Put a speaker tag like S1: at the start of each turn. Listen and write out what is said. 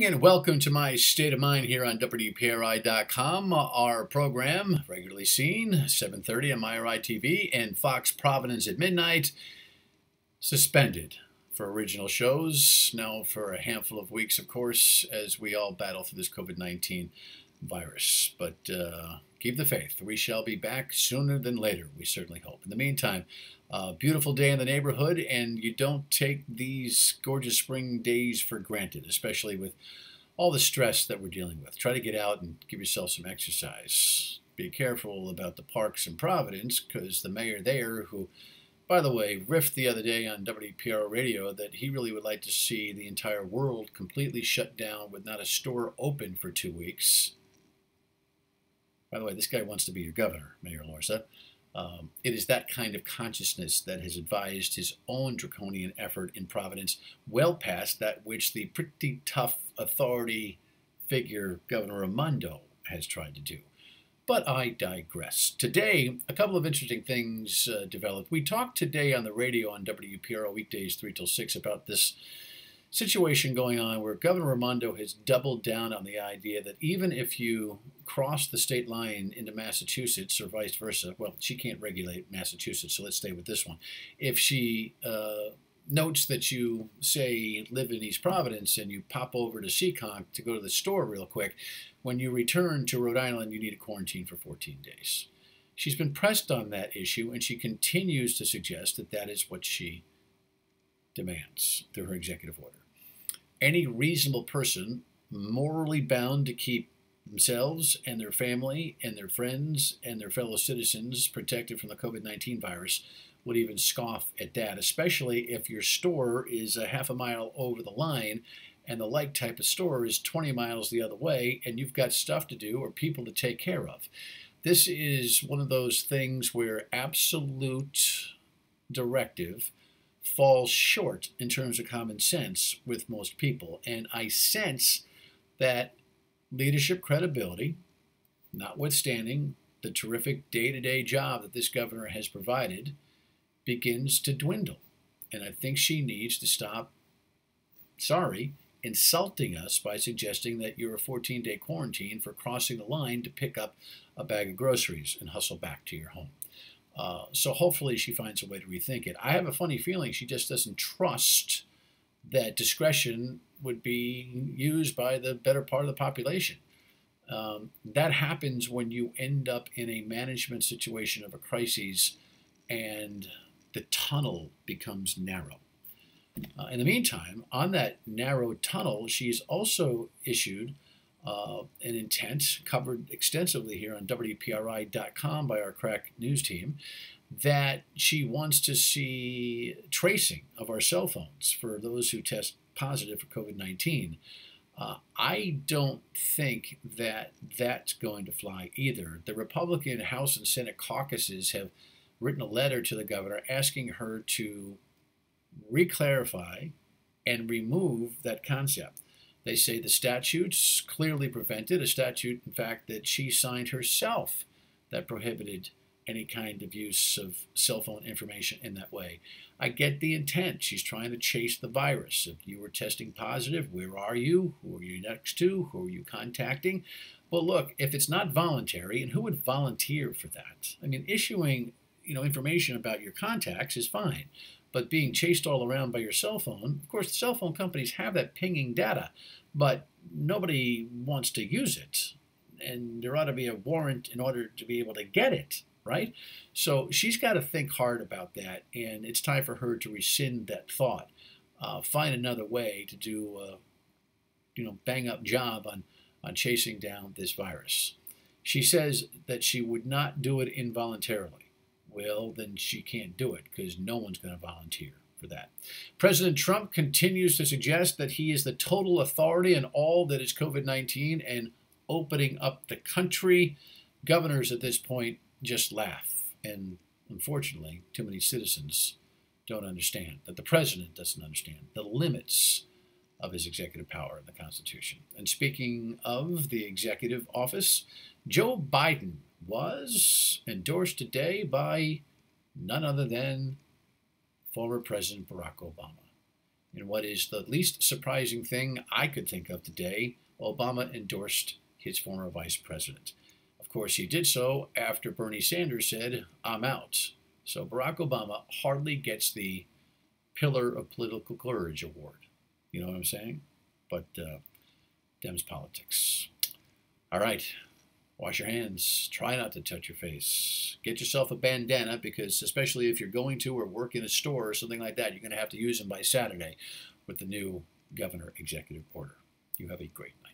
S1: And welcome to my State of Mind here on WPRI.com. Our program, regularly seen, 7:30 on MyRI TV and Fox Providence at midnight, suspended for original shows, now for a handful of weeks, of course, as we all battle through this COVID-19 virus. But keep the faith. We shall be back sooner than later, we certainly hope. In the meantime, beautiful day in the neighborhood, and you don't take these gorgeous spring days for granted, especially with all the stress that we're dealing with. Try to get out and give yourself some exercise. Be careful about the parks in Providence, because the mayor there, who, by the way, riffed the other day on WPR radio that he really would like to see the entire world completely shut down with not a store open for 2 weeks. By the way, this guy wants to be your governor, Mayor Lorsa. It is that kind of consciousness that has advised his own draconian effort in Providence, well past that which the pretty tough authority figure, Governor Raimondo, has tried to do. But I digress. Today, a couple of interesting things developed. We talked today on the radio on WPRO weekdays 3 till 6 about this situation going on where Governor Raimondo has doubled down on the idea that even if you cross the state line into Massachusetts or vice versa, well, she can't regulate Massachusetts, so let's stay with this one. If she notes that you, say, live in East Providence and you pop over to Seekonk to go to the store real quick, when you return to Rhode Island, you need a quarantine for 14 days. She's been pressed on that issue, and she continues to suggest that that is what she demands through her executive order. Any reasonable person morally bound to keep themselves and their family and their friends and their fellow citizens protected from the COVID-19 virus would even scoff at that, especially if your store is a half a mile over the line and the like type of store is 20 miles the other way and you've got stuff to do or people to take care of. This is one of those things where absolute directive falls short in terms of common sense with most people. And I sense that leadership credibility, notwithstanding the terrific day-to-day job that this governor has provided, begins to dwindle. And I think she needs to stop, insulting us by suggesting that you're a 14-day quarantine for crossing the line to pick up a bag of groceries and hustle back to your home. So hopefully she finds a way to rethink it. I have a funny feeling she just doesn't trust that discretion would be used by the better part of the population. That happens when you end up in a management situation of a crisis and the tunnel becomes narrow. In the meantime, on that narrow tunnel, she's also issued an intent, covered extensively here on WPRI.com by our crack news team, that she wants to see tracing of our cell phones for those who test positive for COVID-19. I don't think that that's going to fly either. The Republican House and Senate caucuses have written a letter to the governor asking her to reclarify and remove that concept. They say the statutes clearly prevented, a statute, in fact, that she signed herself that prohibited any kind of use of cell phone information in that way. I get the intent. She's trying to chase the virus. If you were testing positive, where are you? Who are you next to? Who are you contacting? Well, look, if it's not voluntary, and who would volunteer for that? I mean, issuing information about your contacts is fine. But being chased all around by your cell phone, of course, the cell phone companies have that pinging data, but nobody wants to use it. And there ought to be a warrant in order to be able to get it, right? So she's got to think hard about that, and it's time for her to rescind that thought. Find another way to do a bang-up job on chasing down this virus. She says that she would not do it involuntarily. Well, then she can't do it because no one's going to volunteer for that. President Trump continues to suggest that he is the total authority in all that is COVID-19 and opening up the country. Governors at this point just laugh. And unfortunately, too many citizens don't understand, that the president doesn't understand the limits of his executive power in the Constitution. And speaking of the executive office, Joe Biden was endorsed today by none other than former President Barack Obama. And what is the least surprising thing I could think of today, Obama endorsed his former vice president. Of course, he did so after Bernie Sanders said, "I'm out." So Barack Obama hardly gets the Pillar of Political Courage award. You know what I'm saying? But Dems politics. All right. Wash your hands. Try not to touch your face. Get yourself a bandana because especially if you're going to or work in a store or something like that, you're going to have to use them by Saturday with the new governor executive order. You have a great night.